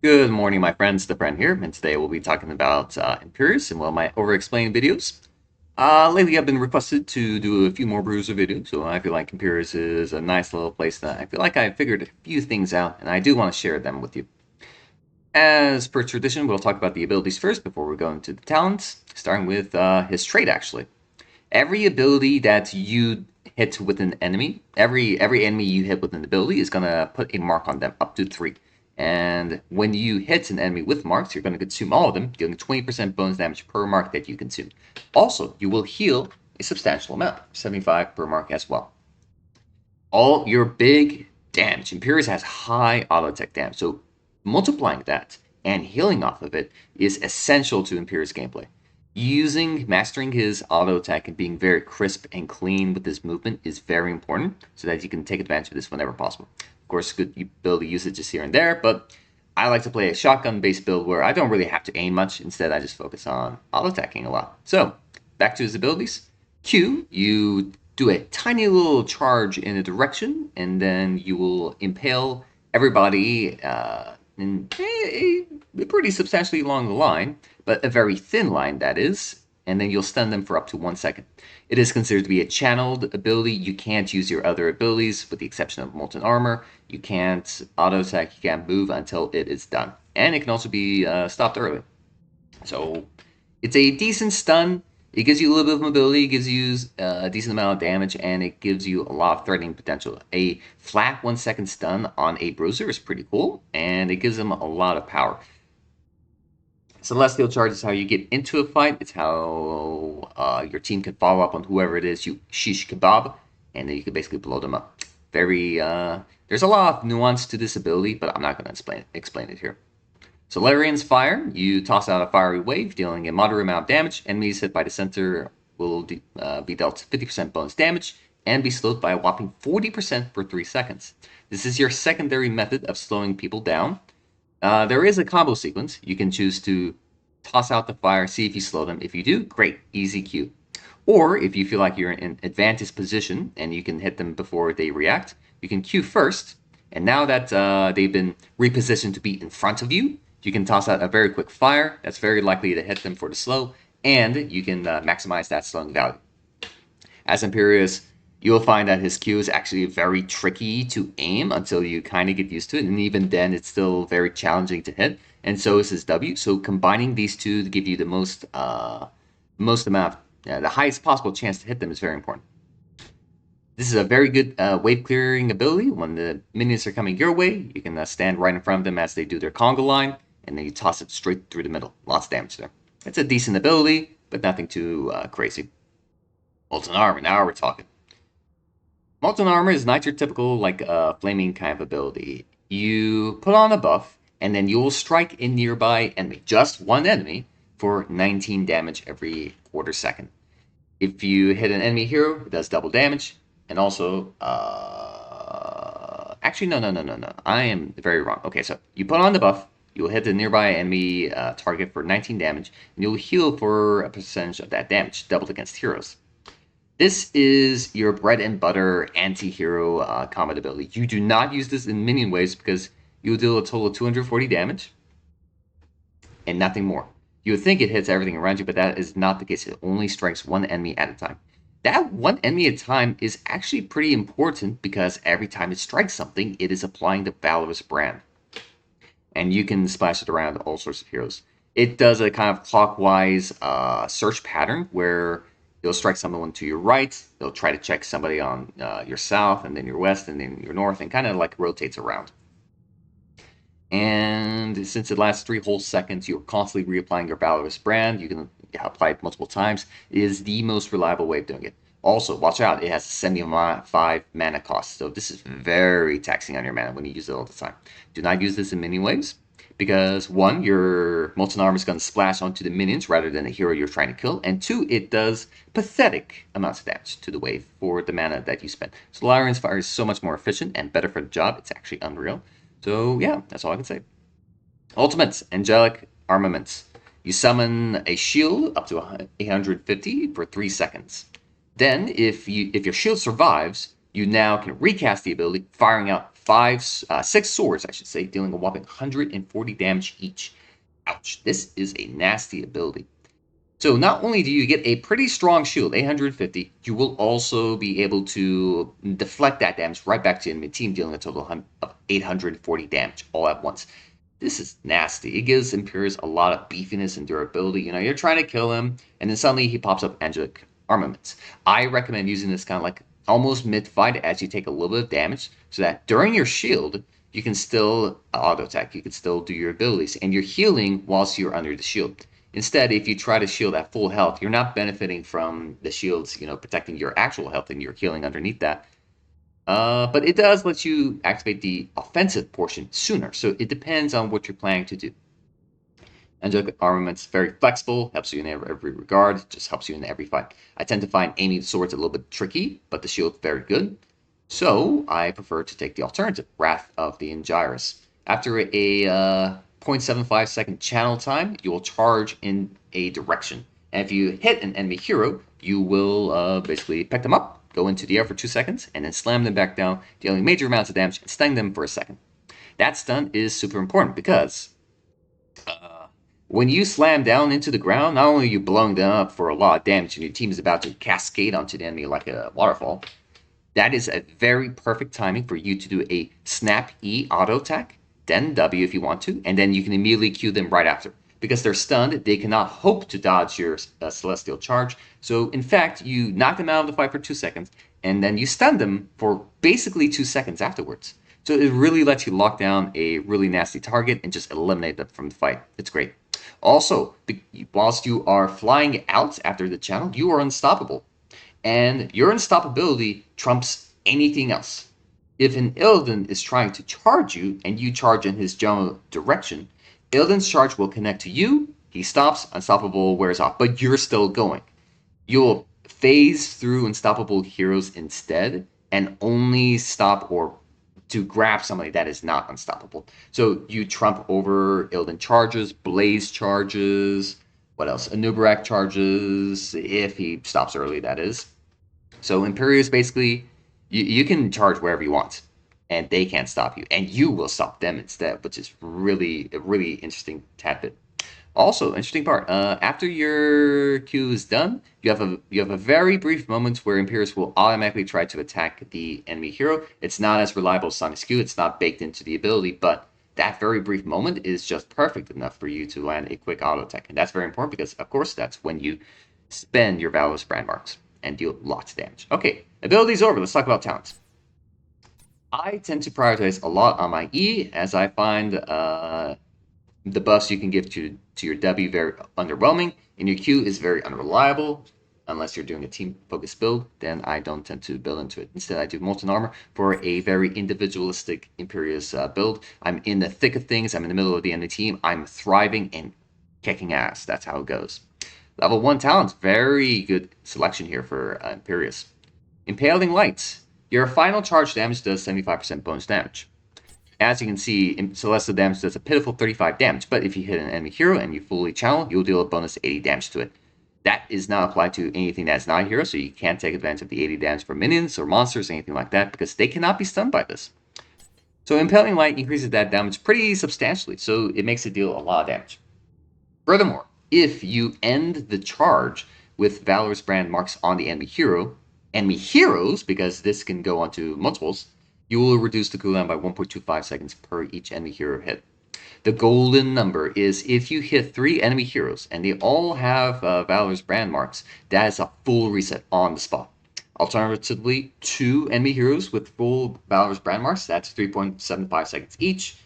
Good morning, my friends. TheFreind here, and today we'll be talking about Imperius and one of my Overexplained videos. Lately, I've been requested to do a few more Bruiser videos, so I feel like Imperius is a nice little place that I feel like I figured a few things out, and I do want to share them with you. As per tradition, we'll talk about the abilities first before we go into the talents, starting with his trait, actually. Every ability that you hit with an enemy, every enemy you hit with an ability is gonna put a mark on them, up to 3. And when you hit an enemy with marks, you're gonna consume all of them, dealing 20% bonus damage per mark that you consume. Also, you will heal a substantial amount, 75 per mark as well. All your big damage. Imperius has high auto attack damage, so multiplying that and healing off of it is essential to Imperius gameplay. Mastering his auto attack and being very crisp and clean with his movement is very important so that you can take advantage of this whenever possible. Of course, good ability usages here and there, but I like to play a shotgun based build where I don't really have to aim much. Instead, I just focus on auto attacking a lot. So, back to his abilities. Q, you do a tiny little charge in a direction, and then you will impale everybody in a pretty substantially long line, but a very thin line, that is, and then you'll stun them for up to 1 second. It is considered to be a channeled ability. You can't use your other abilities, with the exception of Molten Armor. You can't auto attack, you can't move until it is done. And it can also be stopped early. So it's a decent stun. It gives you a little bit of mobility, it gives you a decent amount of damage, and it gives you a lot of threatening potential. A flat 1 second stun on a bruiser is pretty cool, and it gives them a lot of power. Celestial Charge is how you get into a fight. It's how your team can follow up on whoever it is you shish kebab, and then you can basically blow them up. There's a lot of nuance to this ability, but I'm not going to explain it here. Solarian's Fire, you toss out a fiery wave, dealing a moderate amount of damage. Enemies hit by the center will be dealt 50% bonus damage and be slowed by a whopping 40% for 3 seconds. This is your secondary method of slowing people down. There is a combo sequence. You can choose to toss out the fire, see if you slow them. If you do, great, easy Q. Or if you feel like you're in an advantage position and you can hit them before they react, you can Q first. And now that they've been repositioned to be in front of you, you can toss out a very quick fire that's very likely to hit them for the slow, and you can maximize that slowing value. As Imperius, you'll find that his Q is actually very tricky to aim until you kind of get used to it, and even then, it's still very challenging to hit. And so is his W. So combining these two to give you the most amount, the highest possible chance to hit them is very important. This is a very good wave clearing ability. When the minions are coming your way, you can stand right in front of them as they do their conga line, and then you toss it straight through the middle. Lots of damage there. It's a decent ability, but nothing too crazy. Molten Armor, now we're talking. Molten Armor is not your typical, like, flaming kind of ability. You put on a buff, and then you will strike a nearby enemy, just one enemy, for 19 damage every quarter second. If you hit an enemy hero, it does double damage, and also, actually, no. I am very wrong. Okay, so you put on the buff, you will hit the nearby enemy target for 19 damage, and you'll heal for a percentage of that damage, doubled against heroes. This is your bread and butter anti-hero combat ability. You do not use this in minion waves because you will deal a total of 240 damage and nothing more. You would think it hits everything around you, but that is not the case. It only strikes one enemy at a time. That one enemy at a time is actually pretty important because every time it strikes something, it is applying the Valorous brand. And you can splash it around all sorts of heroes. It does a kind of clockwise search pattern where you'll strike someone to your right, they'll try to check somebody on your south, and then your west, and then your north, and kind of like rotates around. And since it lasts 3 whole seconds, you're constantly reapplying your Valorous brand. You can apply it multiple times. It is the most reliable way of doing it. Also, watch out, it has a 75 mana cost, so this is very taxing on your mana when you use it all the time. Do not use this in minion waves, because 1, your Molten Armor is going to splash onto the minions rather than the hero you're trying to kill, and 2, it does pathetic amounts of damage to the wave for the mana that you spend. Solarian's Fire is so much more efficient and better for the job, it's actually unreal. So yeah, that's all I can say. Ultimates, Angelic Armaments. You summon a shield up to 850 for 3 seconds. Then, if your shield survives, you now can recast the ability, firing out six swords, I should say, dealing a whopping 140 damage each. Ouch. This is a nasty ability. So not only do you get a pretty strong shield, 850, you will also be able to deflect that damage right back to the enemy team, dealing a total of 840 damage all at once. This is nasty. It gives Imperius a lot of beefiness and durability. You know, you're trying to kill him, and then suddenly he pops up angelic armaments. I recommend using this kind of like almost mid-fight as you take a little bit of damage, so that during your shield, you can still auto-attack, you can still do your abilities, and you're healing whilst you're under the shield. Instead, if you try to shield at full health, you're not benefiting from the shields, protecting your actual health, and you're healing underneath that. But it does let you activate the offensive portion sooner, so it depends on what you're planning to do. Angelic Armament's very flexible, helps you in every regard, just helps you in every fight. I tend to find aiming swords a little bit tricky, but the shield's very good. So I prefer to take the alternative, Wrath of the Ingyrus. After a 0.75 second channel time, you will charge in a direction. And if you hit an enemy hero, you will basically pick them up, go into the air for 2 seconds, and then slam them back down, dealing major amounts of damage and stunning them for a second. That stun is super important because when you slam down into the ground, not only are you blowing them up for a lot of damage and your team is about to cascade onto the enemy like a waterfall, that is a very perfect timing for you to do a snap E auto attack, then W if you want to, and then you can immediately Q them right after. Because they're stunned, they cannot hope to dodge your celestial charge. So in fact, you knock them out of the fight for 2 seconds, and then you stun them for basically 2 seconds afterwards. So it really lets you lock down a really nasty target and just eliminate them from the fight. It's great. Also, whilst you are flying out after the channel, you are unstoppable. And your unstoppability trumps anything else. If an Illidan is trying to charge you and you charge in his general direction, Illidan's charge will connect to you, he stops, unstoppable wears off, but you're still going. You'll phase through unstoppable heroes instead and only stop or to grab somebody that is not unstoppable. So you trump over Illidan charges, Blaze charges, what else? Anubarak charges, if he stops early, that is. So Imperius basically, you can charge wherever you want, and they can't stop you, and you will stop them instead, which is really a really interesting tidbit. Also, interesting part. After your Q is done, you have a very brief moment where Imperius will automatically try to attack the enemy hero. It's not as reliable as Sonic's Q. It's not baked into the ability, but that very brief moment is just perfect enough for you to land a quick auto attack, and that's very important because, of course, that's when you spend your Valorous brand marks and deal lots of damage. Okay, abilities over. Let's talk about talents. I tend to prioritize a lot on my E, as I find the buffs you can give to your W very underwhelming, and your Q is very unreliable. Unless you're doing a team-focused build, then I don't tend to build into it. Instead, I do Molten Armor for a very individualistic Imperius build. I'm in the thick of things. I'm in the middle of the enemy team. I'm thriving and kicking ass. That's how it goes. Level 1 talents, very good selection here for Imperius. Impaling Light. Your final charge damage does 75% bonus damage. As you can see, Celestial damage does a pitiful 35 damage, but if you hit an enemy hero and you fully channel, you'll deal a bonus 80 damage to it. That is not applied to anything that's not a hero, so you can't take advantage of the 80 damage for minions or monsters, anything like that, because they cannot be stunned by this. So Impaling Light increases that damage pretty substantially, so it makes it deal a lot of damage. Furthermore, if you end the charge with Valorous brand marks on the enemy heroes, because this can go onto multiples, you will reduce the cooldown by 1.25 seconds per each enemy hero hit. The golden number is if you hit 3 enemy heroes and they all have Valorous brand marks, that is a full reset on the spot. Alternatively, 2 enemy heroes with full Valorous brand marks, that's 3.75 seconds each.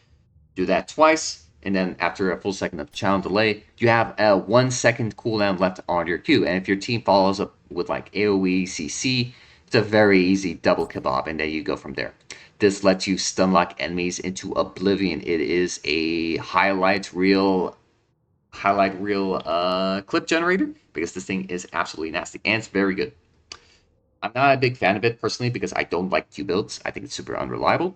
Do that twice, and then after a full second of channel delay, you have a 1 second cooldown left on your Q. And if your team follows up with like AoE, CC, it's a very easy double kebab, and then you go from there. This lets you stun lock enemies into oblivion. It is a highlight reel clip generator because this thing is absolutely nasty and it's very good. I'm not a big fan of it personally because I don't like Q builds. I think it's super unreliable.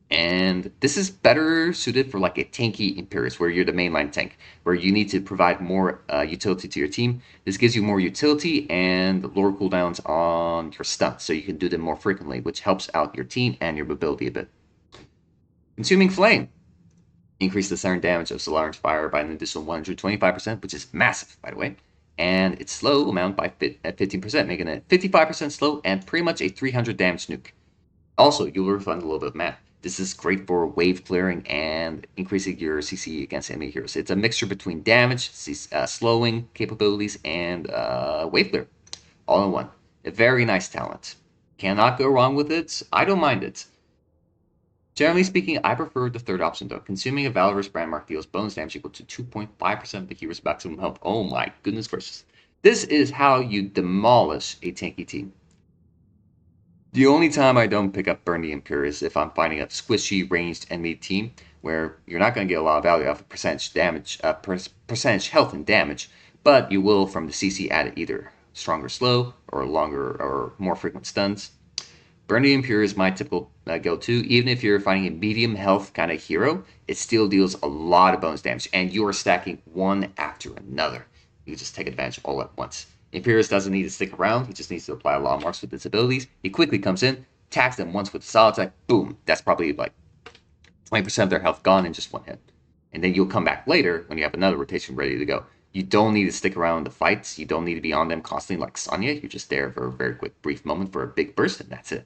And this is better suited for like a tanky Imperius, where you're the mainline tank, where you need to provide more utility to your team. This gives you more utility and lower cooldowns on your stuns, so you can do them more frequently, which helps out your team and your mobility a bit. Consuming Flame. Increase the center damage of Solar's Fire by an additional 125%, which is massive, by the way. And its slow amount by 15%, making it 55% slow and pretty much a 300 damage nuke. Also, you'll refund a little bit of mana. This is great for wave clearing and increasing your CC against enemy heroes. It's a mixture between damage, slowing capabilities, and wave clear, all in one. A very nice talent. Cannot go wrong with it. I don't mind it. Generally speaking, I prefer the third option though. Consuming a Valorous brand mark deals bonus damage equal to 2.5% of the hero's maximum health. Oh my goodness gracious. This is how you demolish a tanky team. The only time I don't pick up Burn the Imperius is if I'm finding a squishy ranged enemy team where you're not going to get a lot of value off of percentage damage, percentage health and damage, but you will from the CC add either stronger slow or longer or more frequent stuns. Burn the Imperius is my typical go-to. Even if you're finding a medium health kind of hero, it still deals a lot of bonus damage, and you are stacking one after another. You can just take advantage all at once. Imperius doesn't need to stick around, he just needs to apply a lot of marks with his abilities. He quickly comes in, attacks them once with a solid attack, boom. That's probably like 20% of their health gone in just one hit. And then you'll come back later when you have another rotation ready to go. You don't need to stick around in the fights, you don't need to be on them constantly like Sonya. You're just there for a very quick, brief moment for a big burst, and that's it.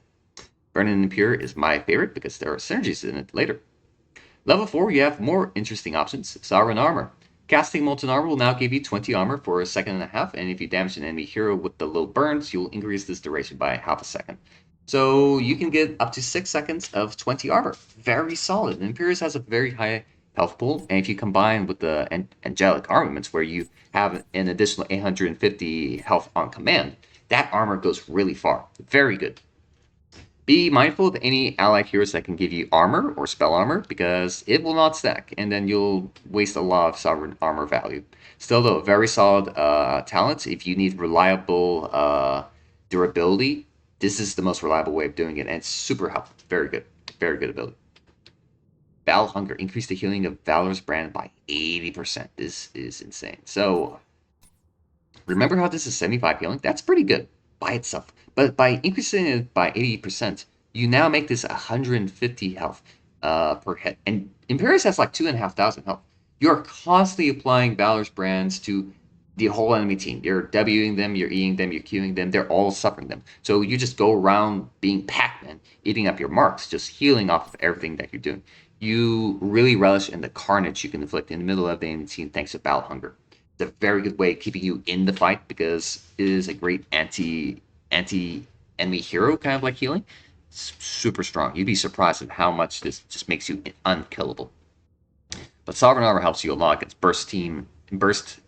Burning Impure is my favorite because there are synergies in it later. Level 4, you have more interesting options. Sovereign Armor. Casting Molten Armor will now give you 20 armor for a second and a half, and if you damage an enemy hero with the low burns, you'll increase this duration by half a second. So you can get up to 6 seconds of 20 armor. Very solid. Imperius has a very high health pool, and if you combine with the Angelic Armaments, where you have an additional 850 health on command, that armor goes really far. Very good. Be mindful of any allied heroes that can give you armor or spell armor, because it will not stack, and then you'll waste a lot of sovereign armor value. Still, though, very solid talent. If you need reliable durability, this is the most reliable way of doing it, and it's super helpful. Very good. Very good ability. Battle Hunger. Increase the healing of Valor's brand by 80%. This is insane. So, remember how this is 75 healing? That's pretty good by itself. But by increasing it by 80%, you now make this 150 health per hit. And Imperius has like 2,500 health. You're constantly applying Valor's brands to the whole enemy team. You're Wing them, you're Eing them, you're Qing them. They're all suffering them. So you just go around being Pac-Man, eating up your marks, just healing off of everything that you're doing. You really relish in the carnage you can inflict in the middle of the enemy team thanks to Battle Hunger. It's a very good way of keeping you in the fight because it is a great anti-enemy hero kind of like healing. It's super strong. You'd be surprised at how much this just makes you unkillable. But Sovereign Armor helps you a lot against burst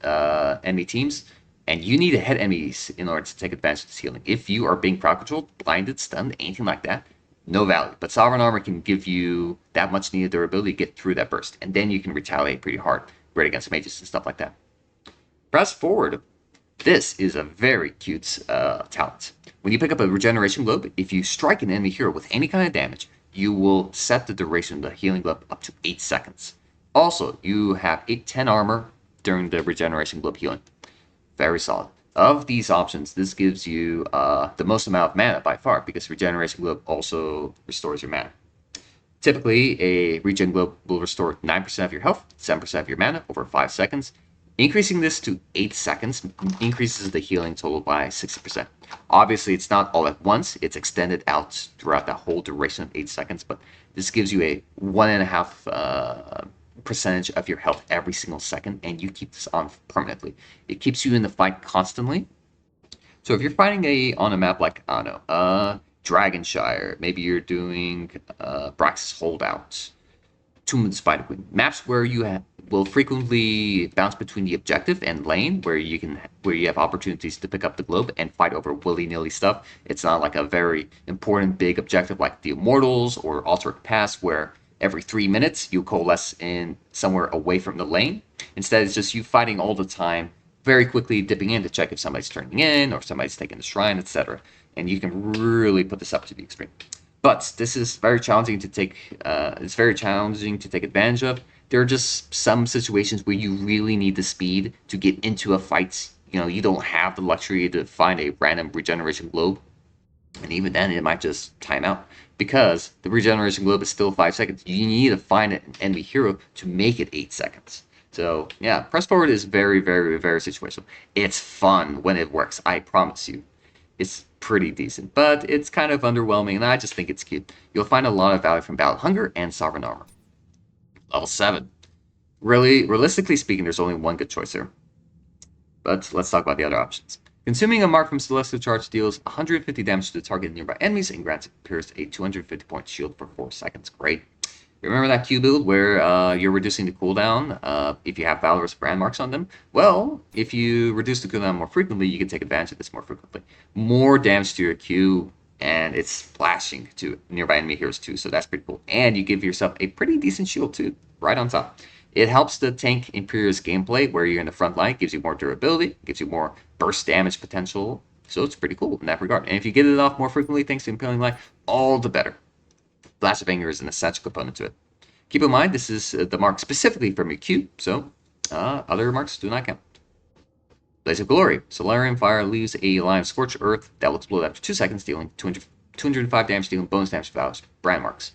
enemy teams, and you need to hit enemies in order to take advantage of this healing. If you are being crowd controlled, blinded, stunned, anything like that, no value. But Sovereign Armor can give you that much needed durability to get through that burst, and then you can retaliate pretty hard, right against mages and stuff like that. Press forward. This is a very cute talent. When you pick up a regeneration globe, if you strike an enemy hero with any kind of damage, you will set the duration of the healing globe up to 8 seconds. Also, you have 10 armor during the regeneration globe healing. Very solid. Of these options, this gives you the most amount of mana by far, because regeneration globe also restores your mana. Typically, a regen globe will restore 9% of your health, 7% of your mana over 5 seconds. Increasing this to 8 seconds increases the healing total by 60%. Obviously, it's not all at once. It's extended out throughout the whole duration of 8 seconds, but this gives you a 1.5% percentage of your health every single second, and you keep this on permanently. It keeps you in the fight constantly. So if you're fighting on a map like, I don't know, Dragonshire, maybe you're doing Brax's Holdout, Tomb of the Spider Queen, maps where you will frequently bounce between the objective and lane, where you have opportunities to pick up the globe and fight over willy-nilly stuff. It's not like a very important big objective like the Immortals or Alterac Pass, where every 3 minutes you coalesce in somewhere away from the lane. Instead, it's just you fighting all the time, very quickly dipping in to check if somebody's turning in or somebody's taking the shrine, etc. And you can really put this up to the extreme. But this is very challenging to take. It's very challenging to take advantage of. There are just some situations where you really need the speed to get into a fight. You don't have the luxury to find a random regeneration globe, and even then, it might just time out because the regeneration globe is still 5 seconds. You need to find an enemy hero to make it 8 seconds. So yeah, press forward is very, very, very situational. It's fun when it works. I promise you, it's pretty decent, but it's kind of underwhelming, and I just think it's cute. You'll find a lot of value from Battle Hunger and Sovereign Armor. Level 7. Really, realistically speaking, there's only one good choice here. But let's talk about the other options. Consuming a mark from Celestial Charge deals 150 damage to the target nearby enemies and grants Imperius a 250 point shield for 4 seconds. Great. Remember that Q build where you're reducing the cooldown if you have Valorous brand marks on them? Well, if you reduce the cooldown more frequently, you can take advantage of this more frequently. More damage to your Q, and it's splashing to nearby enemy heroes too, so that's pretty cool. And you give yourself a pretty decent shield too, right on top. It helps the tank Imperius gameplay where you're in the front line, gives you more durability, gives you more burst damage potential, so it's pretty cool in that regard. And if you get it off more frequently thanks to Imperial Line, all the better. Blast of Anger is an essential component to it. Keep in mind, this is the mark specifically from your Q, so other marks do not count. Blaze of Glory. Solarium Fire leaves a line of Scorched Earth that will explode after 2 seconds, dealing 205 damage, dealing bonus damage to Valor's brand marks.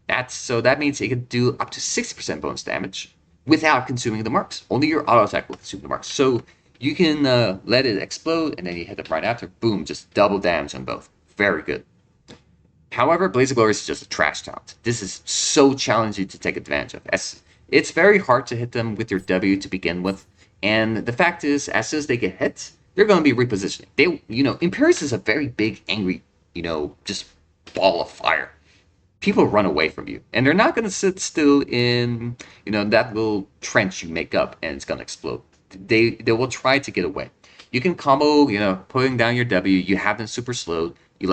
That means it can do up to 60% bonus damage without consuming the marks. Only your auto attack will consume the marks. So you can let it explode, and then you hit them right after. Boom, just double damage on both. Very good. However, Blaze of Glory is just a trash talent. This is so challenging to take advantage of. It's very hard to hit them with your W to begin with, and the fact is, as soon as they get hit, they're going to be repositioning. Imperius is a very big, angry, just ball of fire. People run away from you, and they're not going to sit still in, that little trench you make up, and it's going to explode. They will try to get away. You can combo, putting down your W. You have them super slowed. You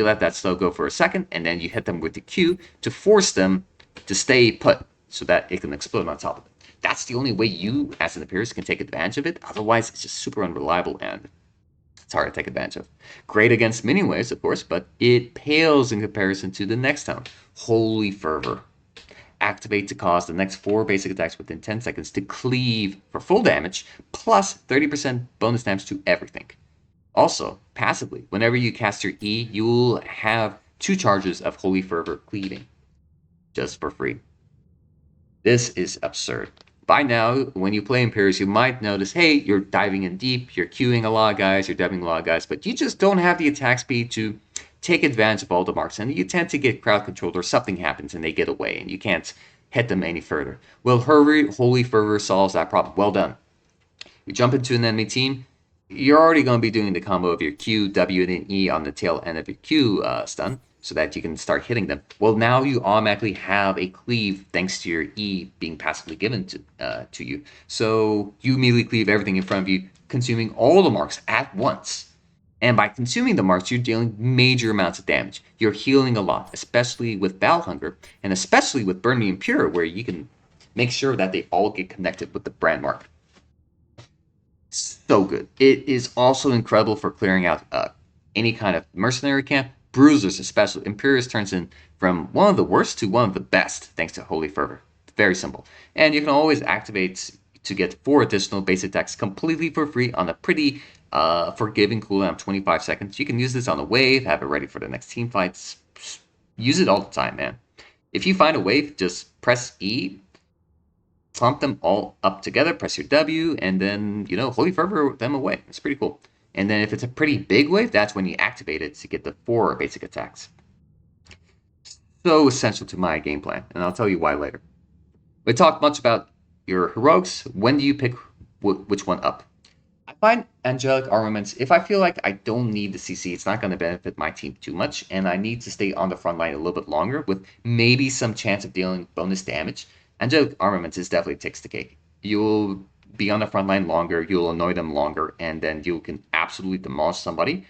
let that slow go for a second, and then you hit them with the Q to force them to stay put so that it can explode on top of it. That's the only way you, as an Imperius, can take advantage of it. Otherwise, it's just super unreliable and it's hard to take advantage of. Great against mini waves, of course, but it pales in comparison to the next talent, Holy Fervor. Activate to cause the next 4 basic attacks within 10 seconds to cleave for full damage, plus 30% bonus damage to everything. Also, passively, whenever you cast your E, you will have 2 charges of Holy Fervor cleaving, just for free. This is absurd. By now, when you play Imperius, you might notice, hey, you're diving in deep, you're queuing a lot of guys, you're dubbing a lot of guys, but you just don't have the attack speed to take advantage of all the marks, and you tend to get crowd controlled or something happens and they get away, and you can't hit them any further. Well, Holy Fervor solves that problem. Well done. You jump into an enemy team, you're already going to be doing the combo of your Q, W, and then E on the tail end of your Q stun, so that you can start hitting them. Well, now you automatically have a cleave thanks to your E being passively given to you. So you immediately cleave everything in front of you, consuming all the marks at once. And by consuming the marks, you're dealing major amounts of damage. You're healing a lot, especially with Battle Hunger, and especially with Burn the Impure, where you can make sure that they all get connected with the brand mark. So good. It is also incredible for clearing out any kind of mercenary camp, bruisers especially. Imperius turns in from one of the worst to one of the best thanks to Holy Fervor. Very simple. And you can always activate to get 4 additional base attacks completely for free on a pretty forgiving cooldown of 25 seconds. You can use this on a wave, have it ready for the next team fights. Use it all the time, man. If you find a wave, just press E, clump them all up together, press your W, and then, Holy Fervor them away. It's pretty cool. And then if it's a pretty big wave, that's when you activate it to get the 4 basic attacks. So essential to my game plan, and I'll tell you why later. We talked much about your heroics. When do you pick which one up? I find angelic armaments, if I feel like I don't need the CC, it's not going to benefit my team too much, and I need to stay on the front line a little bit longer with maybe some chance of dealing bonus damage, angelic armaments is definitely takes the cake. You'll be on the front line longer, you'll annoy them longer, and then you can absolutely demolish somebody.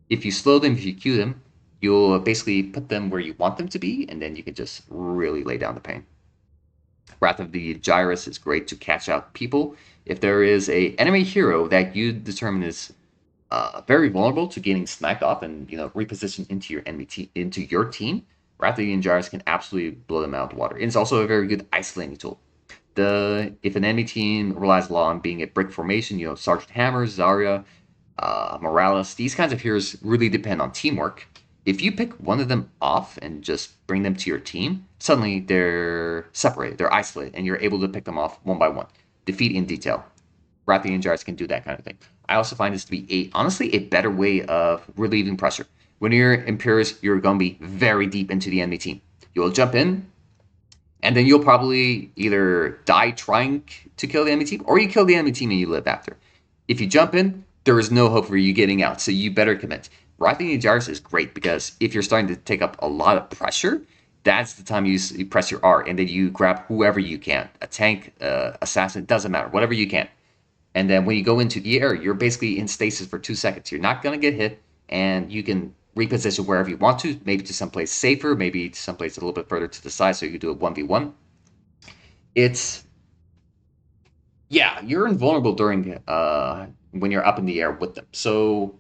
If you slow them, if you queue them, you'll basically put them where you want them to be, and then you can just really lay down the pain. Wrath of the Gyrus is great to catch out people. If there is a enemy hero that you determine is very vulnerable to getting sniped off and repositioned into your into your team. Rathian Jars can absolutely blow them out of the water. And it's also a very good isolating tool. If an enemy team relies a lot on being a brick formation, Sergeant Hammer, Zarya, Morales, these kinds of heroes really depend on teamwork. If you pick one of them off and just bring them to your team, suddenly they're separated, they're isolated, and you're able to pick them off one by one. Defeat in detail. Rathian Jars can do that kind of thing. I also find this to be honestly a better way of relieving pressure. When you're Imperius, you're going to be very deep into the enemy team. You'll jump in, and then you'll probably either die trying to kill the enemy team, or you kill the enemy team and you live after. If you jump in, there is no hope for you getting out, so you better commit. Rathian Jars is great because if you're starting to take up a lot of pressure, that's the time you press your R, and then you grab whoever you can. A tank, assassin, doesn't matter, whatever you can. And then when you go into the air, you're basically in stasis for 2 seconds. You're not going to get hit, and you can reposition wherever you want to, maybe to someplace safer, maybe to someplace a little bit further to the side so you can do a 1v1. You're invulnerable during when you're up in the air with them. So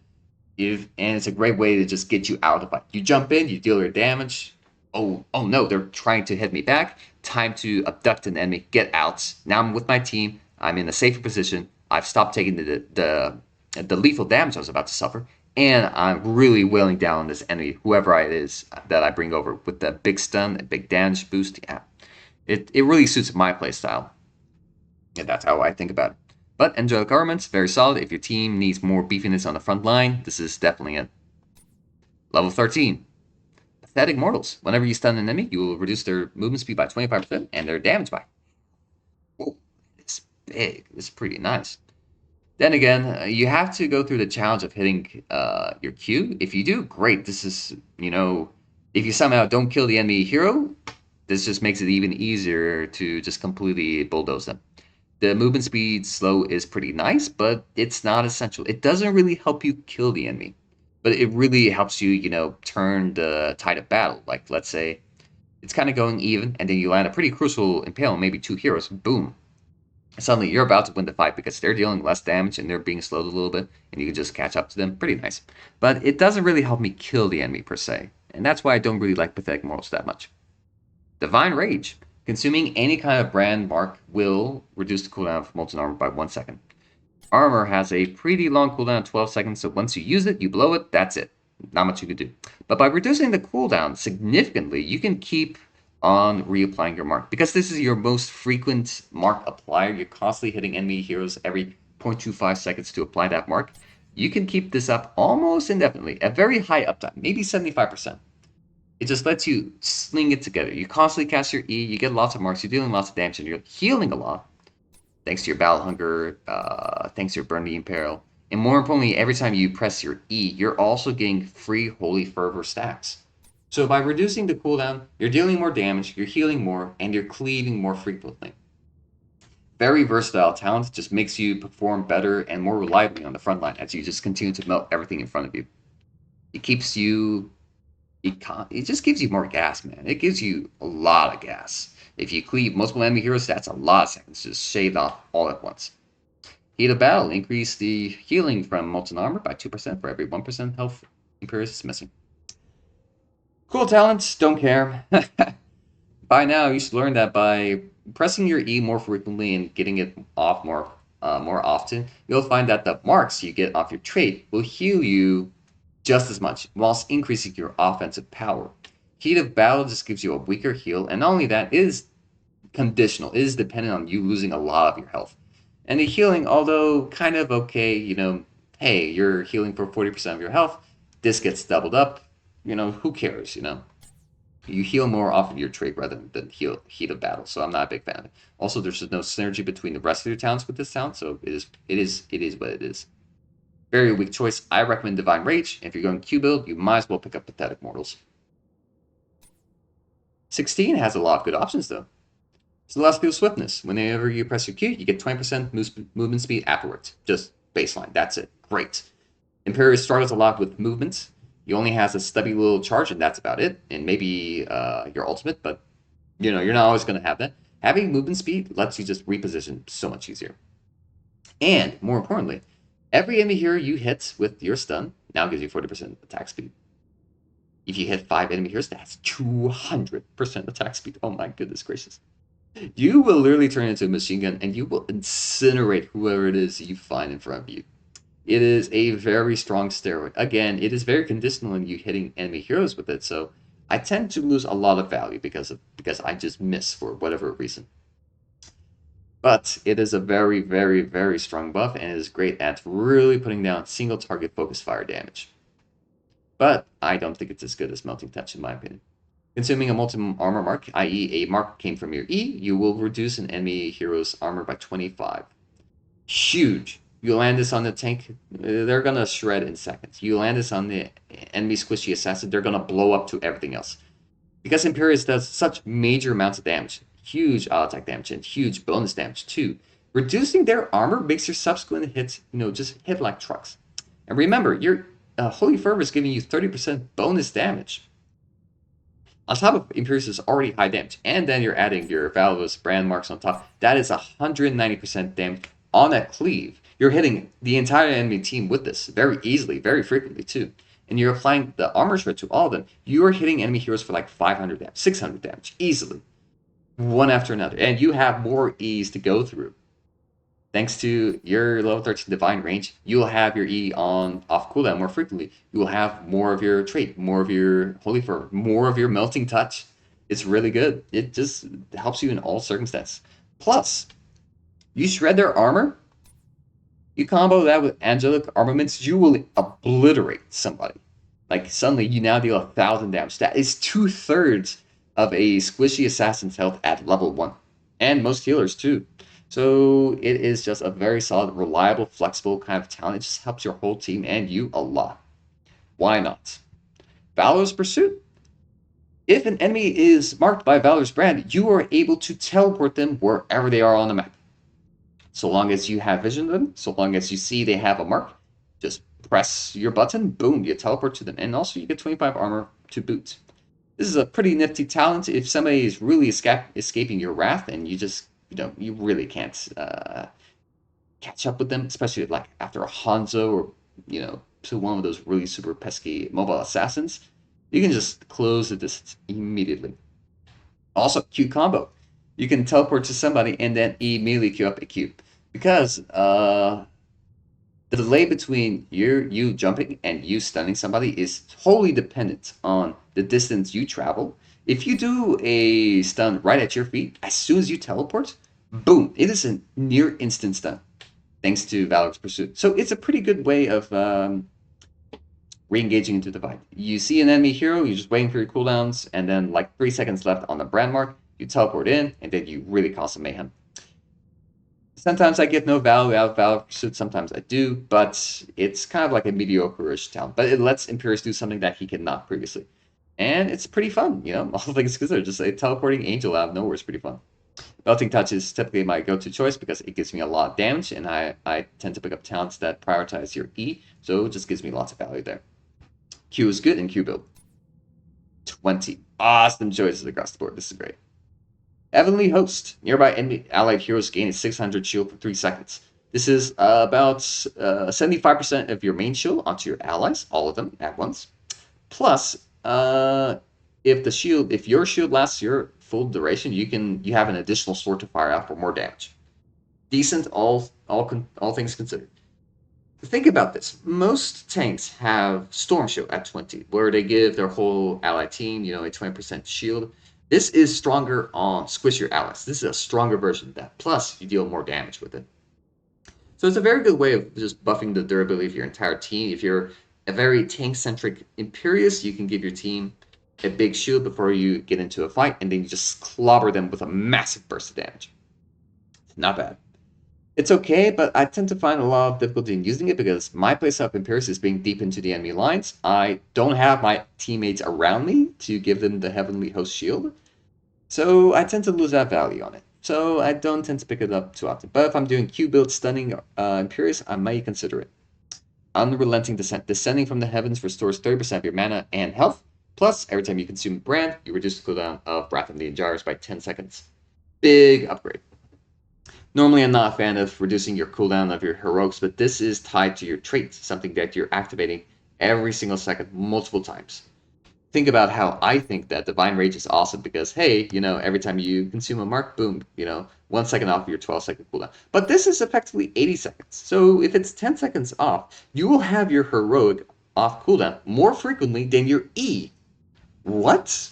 and it's a great way to just get you out of the fight. You jump in, you deal your damage. Oh no, they're trying to hit me back. Time to abduct an enemy, get out. Now I'm with my team. I'm in a safer position. I've stopped taking the lethal damage I was about to suffer, and I'm really wailing down this enemy, whoever it is that I bring over with the big stun, a big damage boost. Yeah, it really suits my playstyle, and that's how I think about it. But Angelic Armaments, very solid. If your team needs more beefiness on the front line, this is definitely it. Level 13. Pathetic Mortals. Whenever you stun an enemy, you will reduce their movement speed by 25% and their damage by. Whoa, it's big. It's pretty nice. Then again, you have to go through the challenge of hitting your Q. If you do, great. This is, if you somehow don't kill the enemy hero, this just makes it even easier to just completely bulldoze them. The movement speed slow is pretty nice, but it's not essential. It doesn't really help you kill the enemy, but it really helps you, turn the tide of battle. Like, let's say it's kind of going even, and then you land a pretty crucial impale, maybe 2 heroes. Boom. Suddenly you're about to win the fight because they're dealing less damage and they're being slowed a little bit, and you can just catch up to them. Pretty nice. But it doesn't really help me kill the enemy per se, and that's why I don't really like Pathetic Mortals that much. Divine Rage. Consuming any kind of brand mark will reduce the cooldown of Molten Armor by 1 second. Armor has a pretty long cooldown of 12 seconds, so once you use it, you blow it, that's it. Not much you can do. But by reducing the cooldown significantly, you can keep on reapplying your mark. Because this is your most frequent mark applier, you're constantly hitting enemy heroes every 0.25 seconds to apply that mark. You can keep this up almost indefinitely, at very high uptime, maybe 75%. It just lets you sling it together. You constantly cast your E, you get lots of marks, you're dealing lots of damage, and you're healing a lot. Thanks to your Battle Hunger, thanks to your Burn the Imperial. And more importantly, every time you press your E, you're also getting free Holy Fervor stacks. So by reducing the cooldown, you're dealing more damage, you're healing more, and you're cleaving more frequently. Very versatile talent, just makes you perform better and more reliably on the front line as you just continue to melt everything in front of you. It keeps you it just gives you more gas, man. It gives you a lot of gas. If you cleave multiple enemy heroes, that's a lot of seconds just shaved off all at once. Heat of Battle. Increase the healing from Molten Armor by 2% for every 1% health Imperius is missing. Cool talents, don't care. By now, you should learn that by pressing your E more frequently and getting it off more often, you'll find that the marks you get off your trait will heal you just as much, whilst increasing your offensive power. Heat of Battle just gives you a weaker heal, and not only that, it is conditional. It is dependent on you losing a lot of your health. And the healing, although kind of okay, hey, you're healing for 40% of your health, this gets doubled up, who cares, You heal more off of your trait rather than Heat of Battle, so I'm not a big fan of it. Also, there's no synergy between the rest of your talents with this talent, so it is what it is. Very weak choice. I recommend Divine Rage. If you're going Q build, you might as well pick up Pathetic Mortals. 16 has a lot of good options, though. Celestial Swiftness. Whenever you press your Q, you get 20% movement speed afterwards. Just baseline. That's it. Great. Imperius struggles a lot with movement. He only has a stubby little charge, and that's about it. And maybe your ultimate, but you're not always going to have that. Having movement speed lets you just reposition so much easier. And more importantly, Every enemy hero you hit with your stun now gives you 40% attack speed. If you hit 5 enemy heroes, that's 200% attack speed. Oh my goodness gracious. You will literally turn into a machine gun and you will incinerate whoever it is you find in front of you. It is a very strong steroid. Again, it is very conditional on you hitting enemy heroes with it, so I tend to lose a lot of value because I just miss for whatever reason. But it is a very, very, very strong buff and it is great at really putting down single target focus fire damage. But I don't think it's as good as Melting Touch in my opinion. Consuming a multi armor mark, i.e. a mark came from your E, you will reduce an enemy hero's armor by 25. Huge. You land this on the tank, they're gonna shred in seconds. You land this on the enemy squishy assassin, they're gonna blow up to everything else. Because Imperius does such major amounts of damage, huge auto attack damage and huge bonus damage too, reducing their armor makes your subsequent hits, just hit like trucks. And remember, your Holy Fervor is giving you 30% bonus damage. On top of Imperius' already high damage, and then you're adding your Valorous brand marks on top, that is 190% damage on a cleave. You're hitting the entire enemy team with this very easily, very frequently too. And you're applying the armor shred to all of them. You are hitting enemy heroes for like 500 damage, 600 damage, easily. One after another. And you have more E's to go through. Thanks to your level 13 divine range, you'll have your E on off cooldown more frequently. You will have more of your trait, more of your holy fervor, more of your melting touch. It's really good. It just helps you in all circumstances. Plus, you shred their armor, you combo that with angelic armaments, you will obliterate somebody. Like suddenly you now deal 1,000 damage. That is 2/3 of a squishy assassin's health at level 1. And most healers too. So it is just a very solid, reliable, flexible kind of talent. It just helps your whole team and you a lot. Why not? Valorous Pursuit. If an enemy is marked by Valorous Brand, you are able to teleport them wherever they are on the map. So long as you have vision of them, so long as you see they have a mark, just press your button, boom, you teleport to them. And also you get 25 armor to boot. This is a pretty nifty talent. If somebody is really escaping your wrath and you really can't catch up with them, especially like after a Hanzo or to one of those really super pesky mobile assassins, you can just close the distance immediately. Also, Q combo. You can teleport to somebody and then immediately queue up a Q. Because the delay between you jumping and you stunning somebody is totally dependent on the distance you travel. If you do a stun right at your feet, as soon as you teleport, boom, it is a near instant stun, thanks to Valorous Pursuit. So it's a pretty good way of re-engaging into the fight. You see an enemy hero, you're just waiting for your cooldowns, and then like 3 seconds left on the brand mark, you teleport in, and then you really cause some mayhem. Sometimes I get no value out of Valorous Pursuit, sometimes I do, but it's kind of like a mediocre-ish talent. But it lets Imperius do something that he cannot previously. And it's pretty fun, all things considered. Just a teleporting angel out of nowhere is pretty fun. Melting Touch is typically my go-to choice because it gives me a lot of damage, and I tend to pick up talents that prioritize your E, so it just gives me lots of value there. Q is good in Q build. 20 awesome choices across the board. This is great. Heavenly Host. Nearby enemy allied heroes gain a 600 shield for 3 seconds. This is about 75% of your main shield onto your allies, all of them at once. Plus, if your shield lasts your full duration, you have an additional sword to fire out for more damage. Decent, all things considered. Think about this. Most tanks have Storm Shield at 20, where they give their whole ally team, a 20% shield. This is stronger on Squish Your Allies. This is a stronger version of that. Plus, you deal more damage with it. So it's a very good way of just buffing the durability of your entire team. If you're a very tank-centric Imperius, you can give your team a big shield before you get into a fight, and then you just clobber them with a massive burst of damage. Not bad. It's okay, but I tend to find a lot of difficulty in using it because my playstyle of Imperius is being deep into the enemy lines. I don't have my teammates around me to give them the Heavenly Host shield, so I tend to lose that value on it. So I don't tend to pick it up too often. But if I'm doing Q build stunning Imperius, I might consider it. Unrelenting Descent. Descending from the heavens restores 30% of your mana and health. Plus, every time you consume Brand, you reduce the cooldown of Wrath of the Jars by 10 seconds. Big upgrade. Normally, I'm not a fan of reducing your cooldown of your heroics, but this is tied to your traits, something that you're activating every single second, multiple times. Think about how I think that Divine Rage is awesome because, hey, every time you consume a mark, boom, 1 second off your 12-second cooldown. But this is effectively 80 seconds. So if it's 10 seconds off, you will have your heroic off cooldown more frequently than your E. What?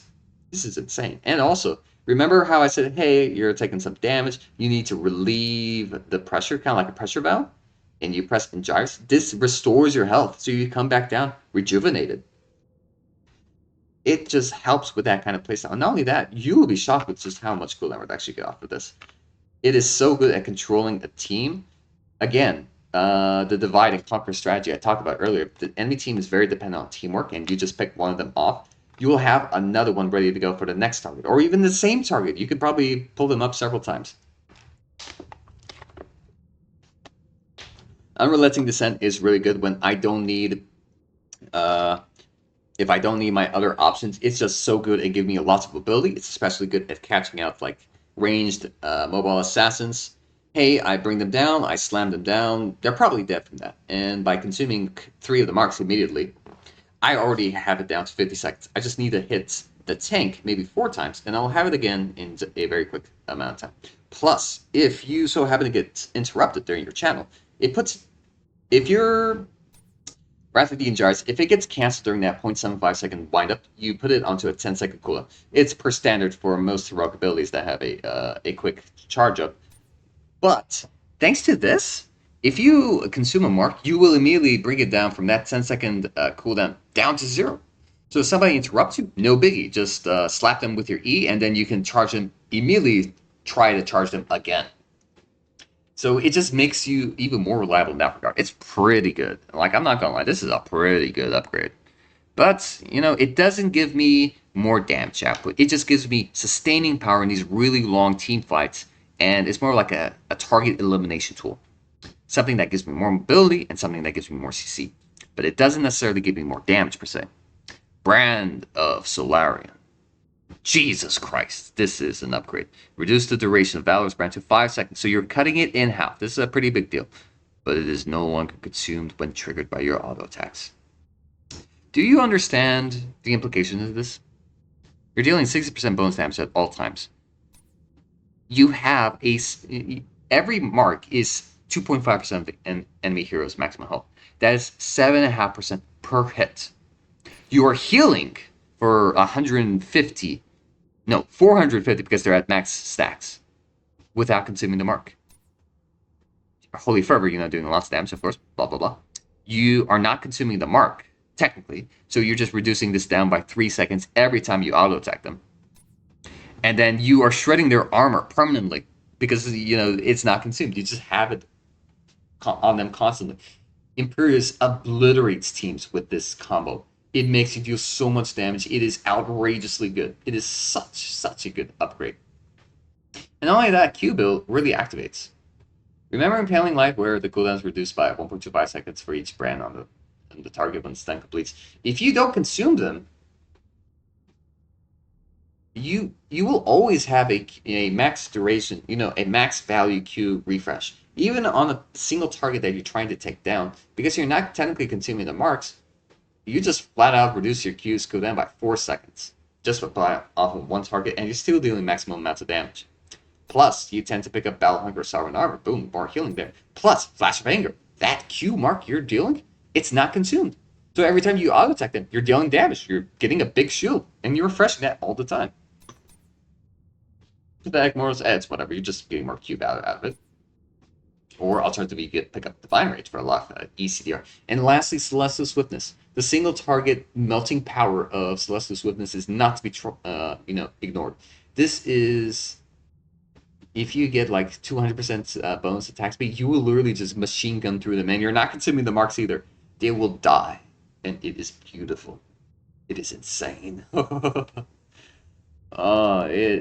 This is insane. And also, remember how I said, hey, you're taking some damage, you need to relieve the pressure, kind of like a pressure valve, and you press and gyres? This restores your health, so you come back down rejuvenated. It just helps with that kind of playstyle. And not only that, you will be shocked with just how much cooldown would actually get off of this. It is so good at controlling a team. Again, the divide and conquer strategy I talked about earlier. The enemy team is very dependent on teamwork, and you just pick one of them off. You will have another one ready to go for the next target, or even the same target. You could probably pull them up several times. Unrelenting Descent is really good when I don't need if I don't need my other options. It's just so good at giving me lots of ability. It's especially good at catching out like ranged mobile assassins. Hey, I bring them down, I slam them down. They're probably dead from that. And by consuming 3 of the marks immediately, I already have it down to 50 seconds. I just need to hit the tank maybe 4 times, and I'll have it again in a very quick amount of time. Plus, if you so happen to get interrupted during your channel, it puts, if you're Wrath of the Jars, if it gets canceled during that 0.75 second windup, you put it onto a 10-second cooldown. It's per standard for most heroic abilities that have a quick charge up. But thanks to this, if you consume a mark, you will immediately bring it down from that 10-second cooldown down to 0. So if somebody interrupts you, no biggie. Just slap them with your E, and then you can charge them immediately, try to charge them again. So it just makes you even more reliable in that regard. It's pretty good. Like, I'm not gonna lie, this is a pretty good upgrade. But, it doesn't give me more damage output. It just gives me sustaining power in these really long team fights, and it's more like a target elimination tool. Something that gives me more mobility and something that gives me more CC. But it doesn't necessarily give me more damage per se. Brand of Solarian. Jesus Christ, this is an upgrade. Reduce the duration of Valor's brand to 5 seconds, so you're cutting it in half. This is a pretty big deal. But it is no longer consumed when triggered by your auto attacks. Do you understand the implications of this? You're dealing 60% bonus damage at all times. You have every mark is 2.5% of the enemy hero's maximum health. That is 7.5% per hit. You are healing for 450 because they're at max stacks without consuming the mark. Holy Fervor, doing lots of damage, of course, blah, blah, blah. You are not consuming the mark, technically, so you're just reducing this down by 3 seconds every time you auto-attack them. And then you are shredding their armor permanently because, it's not consumed. You just have it on them constantly. Imperius obliterates teams with this combo. It makes you deal so much damage. It is outrageously good. It is such a good upgrade. And not only that, Q build really activates. Remember Impaling Life, where the cooldown is reduced by 1.25 seconds for each brand on the target when stun completes? If you don't consume them, you will always have a max duration, a max value Q refresh. Even on a single target that you're trying to take down, because you're not technically consuming the marks, you just flat out reduce your Q's cooldown by 4 seconds. Just off of one target, and you're still dealing maximum amounts of damage. Plus, you tend to pick up Battle Hunger, Sovereign Armor. Boom, more healing there. Plus, Flash of Anger. That Q mark you're dealing, it's not consumed. So every time you auto-attack them, you're dealing damage. You're getting a big shield, and you're refreshing that all the time. Pathetic Morals adds, whatever. You're just getting more Q out of it. Or alternatively, you pick up Divine Rage for a lot of ECDR. And lastly, Celestial Swiftness. The single target melting power of Celestial Swiftness is not to be ignored. This is, if you get like 200% bonus attack speed, you will literally just machine gun through them, and you're not consuming the marks either. They will die, and it is beautiful. It is insane. It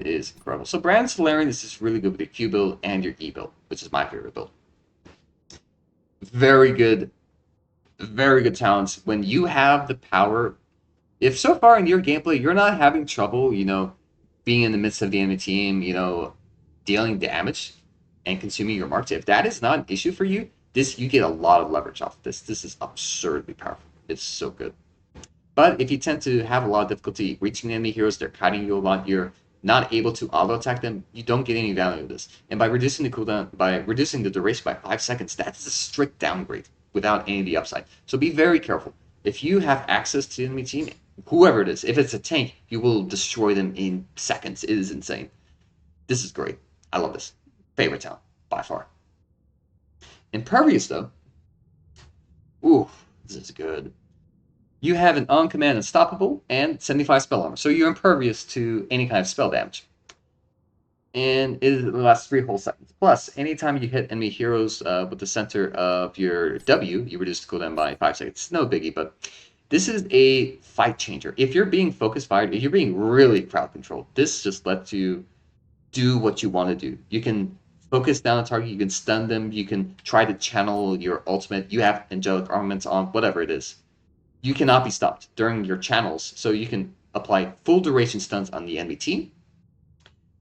is incredible. So Brand Solarian is just really good with your Q build and your E build, which is my favorite build. Very good talents. When you have the power, if so far in your gameplay you're not having trouble, being in the midst of the enemy team, dealing damage, and consuming your marks, if that is not an issue for you, you get a lot of leverage off of this. This is absurdly powerful. It's so good. But if you tend to have a lot of difficulty reaching enemy heroes, they're kiting you a lot, you're not able to auto attack them, you don't get any value of this. And by reducing the cooldown, by reducing the duration by 5 seconds, that's a strict downgrade without any of the upside. So be very careful. If you have access to the enemy team, whoever it is, if it's a tank, you will destroy them in seconds. It is insane. This is great. I love this. Favorite talent, by far. Impervious, though. Ooh, this is good. You have an on-command unstoppable and 75 spell armor, so you're impervious to any kind of spell damage. And it lasts 3 whole seconds. Plus, anytime you hit enemy heroes with the center of your W, you reduce the cooldown by 5 seconds. It's no biggie, but this is a fight changer. If you're being focus fired, if you're being really crowd controlled, this just lets you do what you want to do. You can focus down a target, you can stun them, you can try to channel your ultimate, you have angelic armaments on, whatever it is. You cannot be stopped during your channels, so you can apply full duration stuns on the enemy team,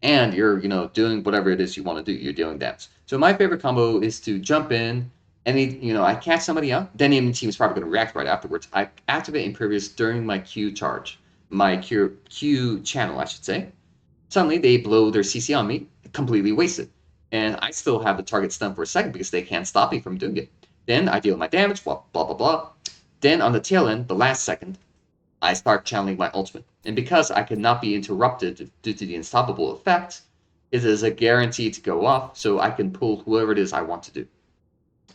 and you're doing whatever it is you want to do. You're dealing damage. So my favorite combo is to jump in, and I catch somebody out, then the enemy team is probably going to react right afterwards. I activate Imperius during my Q charge, my Q channel, I should say. Suddenly they blow their CC on me, completely wasted, and I still have the target stunned for a second because they can't stop me from doing it. Then I deal my damage, blah blah blah blah. Then on the tail end, the last second, I start channeling my ultimate. And because I cannot be interrupted due to the unstoppable effect, it is a guarantee to go off, so I can pull whoever it is I want to do.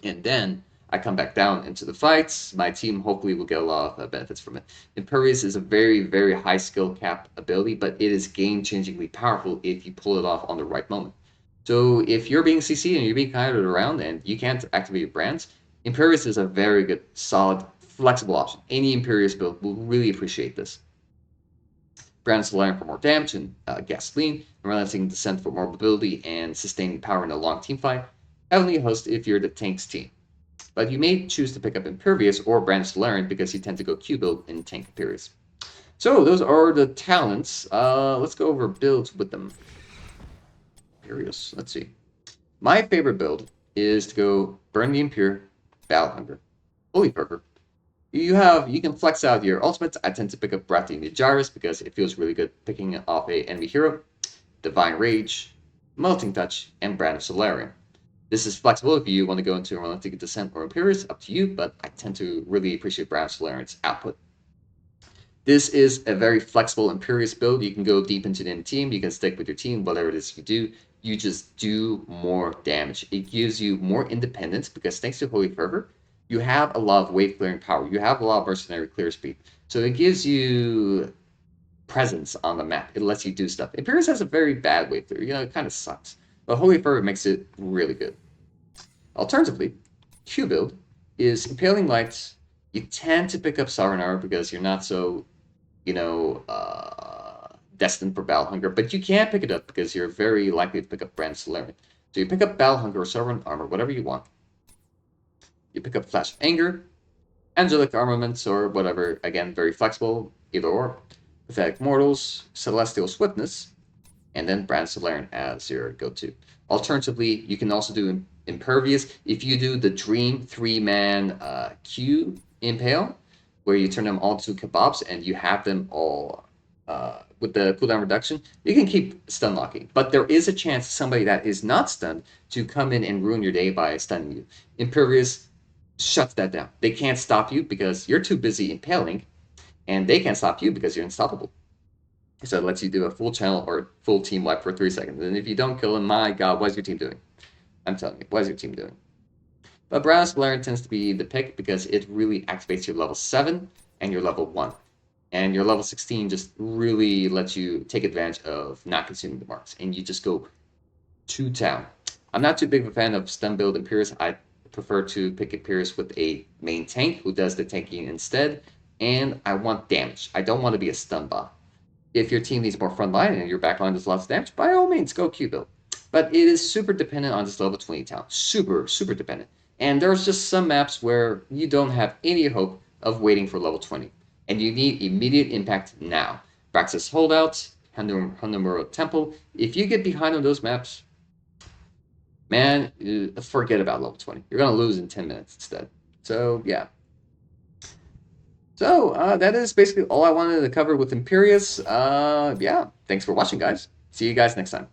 And then I come back down into the fights. My team hopefully will get a lot of benefits from it. Imperius is a very, very high skill cap ability, but it is game-changingly powerful if you pull it off on the right moment. So if you're being CC and you're being kited around and you can't activate your brands, Imperius is a very good, solid, flexible option. Any Imperius build will really appreciate this. Brand Solarium for more damage and gasoline, relenting descent for more mobility and sustaining power in a long team fight. Heavenly Host if you're the tank's team. But you may choose to pick up Imperius or Brand Solarium because you tend to go Q build in tank Imperius. So those are the talents. Let's go over builds with them. Imperius, let's see. My favorite build is to go Burn the Impure, Battle Hunger, Holy Fervor. You can flex out your ultimates. I tend to pick up Breath the Gyrus because it feels really good picking off a enemy hero. Divine Rage, Melting Touch, and Brand of Solarium. This is flexible if you want to go into a Relenting Descent or Imperius, up to you, but I tend to really appreciate Brand of Solarium's output. This is a very flexible Imperius build. You can go deep into the team, you can stick with your team, whatever it is you do. You just do more damage. It gives you more independence because thanks to Holy Fervor, you have a lot of wave clearing power. You have a lot of mercenary clear speed. So it gives you presence on the map. It lets you do stuff. Imperius has a very bad wave clear. It kind of sucks. But Holy Fervor makes it really good. Alternatively, Q build is Impaling Lights. You tend to pick up Sovereign Armor because you're not so, destined for Battle Hunger. But you can pick it up because you're very likely to pick up Brand Solarium. So you pick up Battle Hunger or Sovereign Armor, whatever you want. You pick up Flash of Anger, Angelic Armaments, or whatever. Again, very flexible, either or. Pathetic Mortals, Celestial Swiftness, and then Brand Solarium as your go-to. Alternatively, you can also do Impervious. If you do the Dream 3-man Q Impale, where you turn them all to kebabs and you have them all with the cooldown reduction, you can keep stun locking. But there is a chance somebody that is not stunned to come in and ruin your day by stunning you. Impervious shuts that down. They can't stop you because you're too busy impaling, and they can't stop you because you're unstoppable. So it lets you do a full channel or full team wipe for 3 seconds. And if you don't kill them, my god, what is your team doing? I'm telling you, what is your team doing? But Brand Solarium tends to be the pick because it really activates your level 7 and your level 1. And your level 16 just really lets you take advantage of not consuming the marks. And you just go to town. I'm not too big of a fan of stun build Imperius. I prefer to pick Imperius with a main tank who does the tanking instead. And I want damage. I don't want to be a stun bot. If your team needs more front line and your back line does lots of damage, by all means, go Q build. But it is super dependent on this level 20 talent. Super, super dependent. And there's just some maps where you don't have any hope of waiting for level 20. And you need immediate impact now. Braxis Holdout, Hanamura Temple. If you get behind on those maps, man, forget about level 20. You're going to lose in 10 minutes instead. So, yeah. So, that is basically all I wanted to cover with Imperius. Yeah, thanks for watching, guys. See you guys next time.